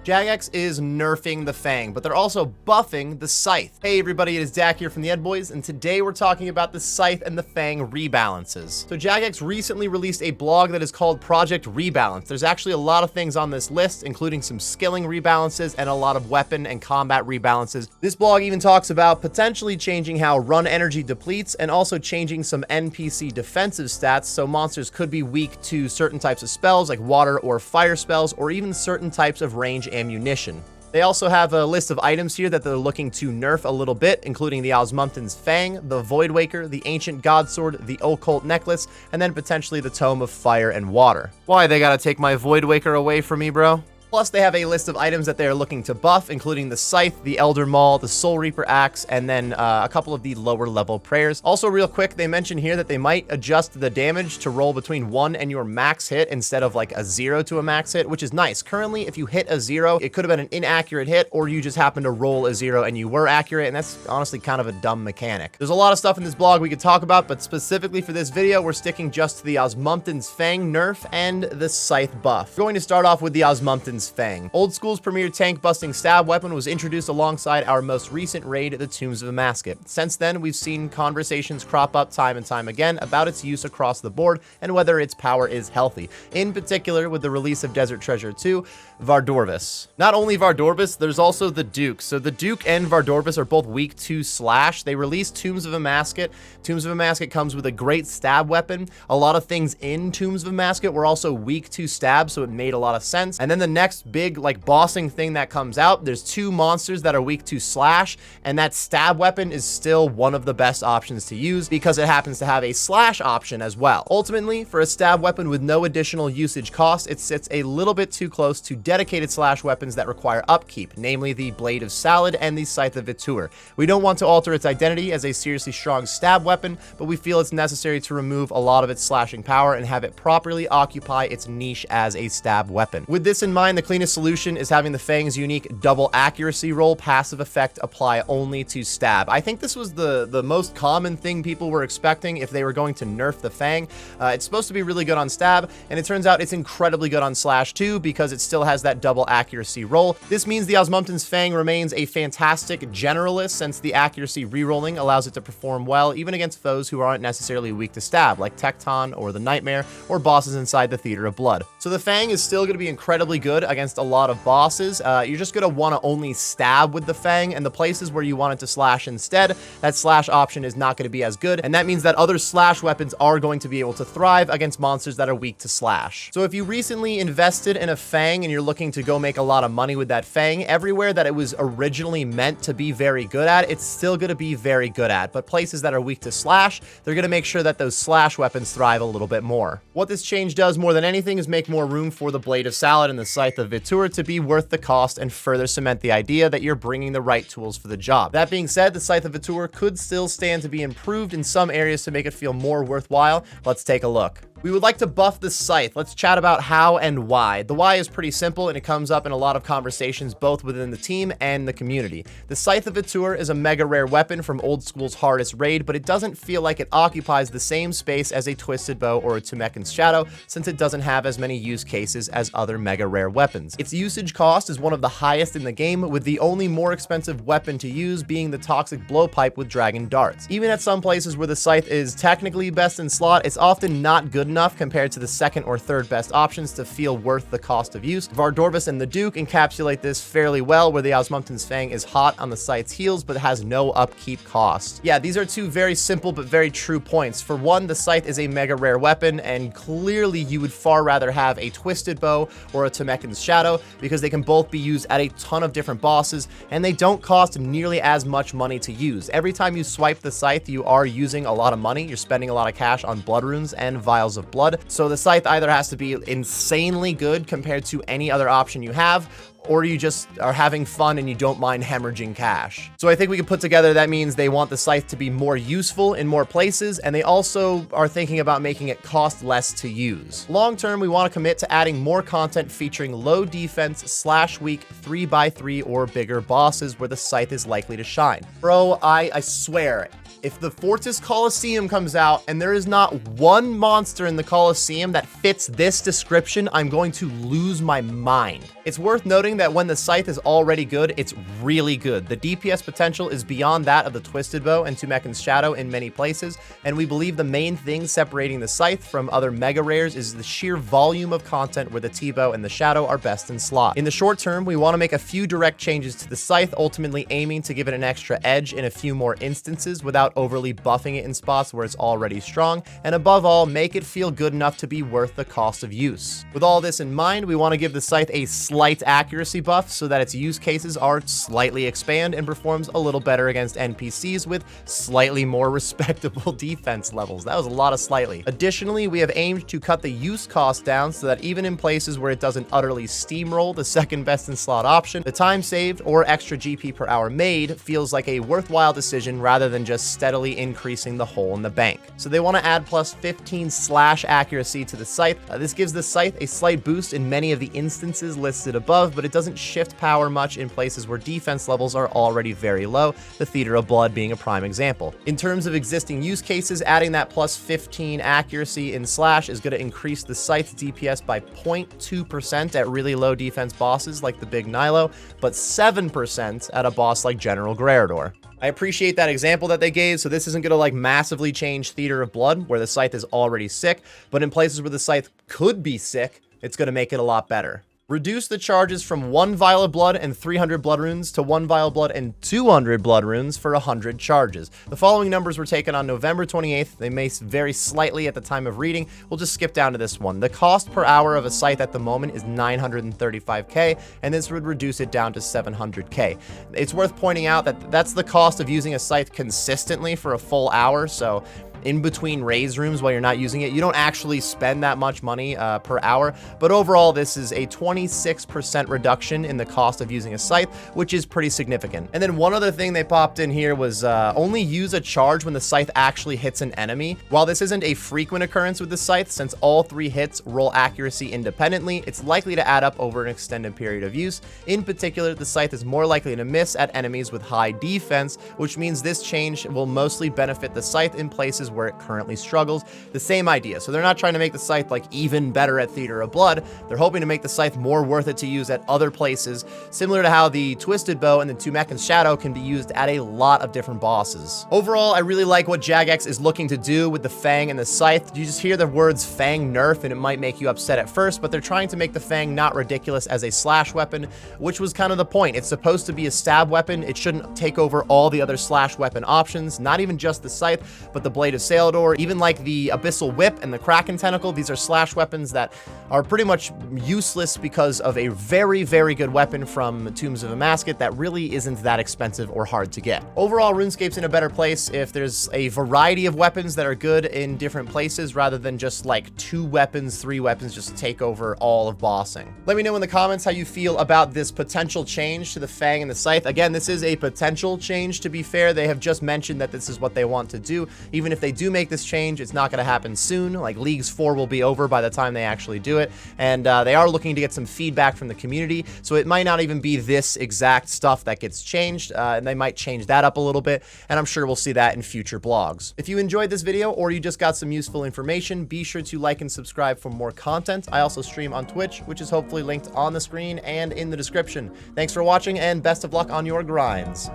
Jagex is nerfing the Fang, but they're also buffing the Scythe. Hey everybody, it is Dak here from the Ed Boys, and today we're talking about the Scythe and the Fang rebalances. So Jagex recently released a blog that is called Project Rebalance. There's actually a lot of things on this list, including some skilling rebalances and a lot of weapon and combat rebalances. This blog even talks about potentially changing how run energy depletes and also changing some NPC defensive stats, so monsters could be weak to certain types of spells like water or fire spells, or even certain types of range ammunition. They also have a list of items here that they're looking to nerf a little bit, including the Osmumten's Fang, the Voidwaker, the Ancient Godsword, the Occult Necklace, and then potentially the Tome of Fire and Water. Why, they gotta take my Voidwaker away from me, bro? Plus, they have a list of items that they're looking to buff, including the Scythe, the Elder Maul, the Soul Reaper Axe, and then a couple of the lower level prayers. Also, real quick, they mention here that they might adjust the damage to roll between 1 and your max hit instead of like a 0 to a max hit, which is nice. Currently, if you hit a 0, it could have been an inaccurate hit, or you just happened to roll a 0 and you were accurate, and that's honestly kind of a dumb mechanic. There's a lot of stuff in this blog we could talk about, but specifically for this video, we're sticking just to the Osmumten's Fang nerf and the Scythe buff. We're going to start off with the Osmumten's Fang. Old School's premier tank-busting stab weapon was introduced alongside our most recent raid, the Tombs of Amascut. Since then, we've seen conversations crop up time and time again about its use across the board and whether its power is healthy, in particular with the release of Desert Treasure 2, Vardorvis. Not only Vardorvis, there's also the Duke. So the Duke and Vardorvis are both weak to slash. They released Tombs of Amascut. Tombs of Amascut comes with a great stab weapon. A lot of things in Tombs of Amascut were also weak to stab, so it made a lot of sense. And then the next big like bossing thing that comes out, there's 2 monsters that are weak to slash, and that stab weapon is still one of the best options to use because it happens to have a slash option as well. Ultimately, for a stab weapon with no additional usage cost, it sits a little bit too close to dedicated slash weapons that require upkeep, namely the Blade of Salad and the Scythe of Vitur. We don't want to alter its identity as a seriously strong stab weapon, but we feel it's necessary to remove a lot of its slashing power and have it properly occupy its niche as a stab weapon. With this in mind, the cleanest solution is having the Fang's unique double accuracy roll passive effect apply only to stab. I think this was the most common thing people were expecting if they were going to nerf the Fang. It's supposed to be really good on stab, and it turns out it's incredibly good on slash too because it still has that double accuracy roll. This means the Osmumten's Fang remains a fantastic generalist since the accuracy rerolling allows it to perform well even against foes who aren't necessarily weak to stab, like Tecton or the Nightmare or bosses inside the Theater of Blood. So the Fang is still going to be incredibly good against a lot of bosses. You're just going to want to only stab with the Fang, and the places where you want it to slash instead, that slash option is not going to be as good, and that means that other slash weapons are going to be able to thrive against monsters that are weak to slash. So if you recently invested in a Fang and you're looking to go make a lot of money with that Fang, everywhere that it was originally meant to be very good at, it's still going to be very good at, but places that are weak to slash, they're going to make sure that those slash weapons thrive a little bit more. What this change does more than anything is make more room for the Blade of Salad and the Scythe of Vitur to be worth the cost and further cement the idea that you're bringing the right tools for the job. That being said, the Scythe of Vitur could still stand to be improved in some areas to make it feel more worthwhile. Let's take a look. We would like to buff the Scythe. Let's chat about how and why. The why is pretty simple, and it comes up in a lot of conversations both within the team and the community. The Scythe of Vitur is a mega rare weapon from Old School's hardest raid, but it doesn't feel like it occupies the same space as a Twisted Bow or a Tumeken's Shadow, since it doesn't have as many use cases as other mega rare weapons. Its usage cost is one of the highest in the game, with the only more expensive weapon to use being the Toxic Blowpipe with Dragon Darts. Even at some places where the Scythe is technically best in slot, it's often not good enough compared to the second or third best options to feel worth the cost of use. Vardorvis and the Duke encapsulate this fairly well, where the Osmumten's Fang is hot on the Scythe's heels but has no upkeep cost. Yeah, these are 2 very simple but very true points. For one, the Scythe is a mega rare weapon, and clearly you would far rather have a Twisted Bow or a Tumeken's Shadow because they can both be used at a ton of different bosses, and they don't cost nearly as much money to use. Every time you swipe the Scythe, you are using a lot of money. You're spending a lot of cash on blood runes and vials of blood. So the Scythe either has to be insanely good compared to any other option you have, or you just are having fun and you don't mind hemorrhaging cash. So I think we could put together that means they want the Scythe to be more useful in more places, and they also are thinking about making it cost less to use. Long term, we want to commit to adding more content featuring low defense / weak 3x3 or bigger bosses where the Scythe is likely to shine. Bro, I swear, If the Fortis Coliseum comes out and there is not one monster in the Coliseum that fits this description, I'm going to lose my mind. It's worth noting that when the Scythe is already good, it's really good. The DPS potential is beyond that of the Twisted Bow and Tumeken's Shadow in many places, and we believe the main thing separating the Scythe from other mega rares is the sheer volume of content where the T-Bow and the Shadow are best in slot. In the short term, we want to make a few direct changes to the Scythe, ultimately aiming to give it an extra edge in a few more instances without overly buffing it in spots where it's already strong, and above all, make it feel good enough to be worth the cost of use. With all this in mind, we want to give the Scythe a slight accuracy buff so that its use cases are slightly expand and performs a little better against NPCs with slightly more respectable defense levels. That was a lot of slightly. Additionally, we have aimed to cut the use cost down so that even in places where it doesn't utterly steamroll the second best in slot option, the time saved or extra GP per hour made feels like a worthwhile decision rather than just steadily increasing the hole in the bank. So they want to add plus 15 slash accuracy to the Scythe. This gives the Scythe a slight boost in many of the instances listed above, but it doesn't shift power much in places where defense levels are already very low, the Theater of Blood being a prime example. In terms of existing use cases, adding that plus 15 accuracy in slash is going to increase the Scythe's DPS by 0.2% at really low defense bosses like the Big Nilo, but 7% at a boss like General Grerador. I appreciate that example that they gave, so this isn't going to like massively change Theater of Blood, where the Scythe is already sick, but in places where the Scythe could be sick, it's going to make it a lot better. Reduce the charges from 1 vial of blood and 300 blood runes to 1 vial of blood and 200 blood runes for 100 charges. The following numbers were taken on November 28th. They may vary slightly at the time of reading. We'll just skip down to this one. The cost per hour of a Scythe at the moment is 935k, and this would reduce it down to 700k. It's worth pointing out that that's the cost of using a Scythe consistently for a full hour, so in between raise rooms while you're not using it, you don't actually spend that much money per hour, but overall this is a 26% reduction in the cost of using a Scythe, which is pretty significant. And then one other thing they popped in here was only use a charge when the Scythe actually hits an enemy. While this isn't a frequent occurrence with the Scythe, since all 3 hits roll accuracy independently, it's likely to add up over an extended period of use. In particular, the Scythe is more likely to miss at enemies with high defense, which means this change will mostly benefit the Scythe in places where it currently struggles. The same idea. So they're not trying to make the Scythe like even better at Theater of Blood. They're hoping to make the Scythe more worth it to use at other places, similar to how the Twisted Bow and the Tumeken's Shadow can be used at a lot of different bosses. Overall, I really like what Jagex is looking to do with the Fang and the Scythe. You just hear the words Fang Nerf and it might make you upset at first, but they're trying to make the Fang not ridiculous as a slash weapon, which was kind of the point. It's supposed to be a stab weapon. It shouldn't take over all the other slash weapon options, not even just the Scythe, but the Blade of Salador, even like the Abyssal Whip and the Kraken Tentacle. These are slash weapons that are pretty much useless because of a very, very good weapon from Tombs of Amasket that really isn't that expensive or hard to get. Overall, RuneScape's in a better place if there's a variety of weapons that are good in different places rather than just like 2 weapons, 3 weapons just take over all of bossing. Let me know in the comments how you feel about this potential change to the Fang and the Scythe. Again, this is a potential change, to be fair. They have just mentioned that this is what they want to do. Even if they do make this change, it's not going to happen soon. Like Leagues 4 will be over by the time they actually do it, and they are looking to get some feedback from the community, so it might not even be this exact stuff that gets changed, and they might change that up a little bit, and I'm sure we'll see that in future blogs. If you enjoyed this video or you just got some useful information, be sure to like and subscribe for more content. I also stream on Twitch, which is hopefully linked on the screen and in the description. Thanks for watching, and best of luck on your grinds.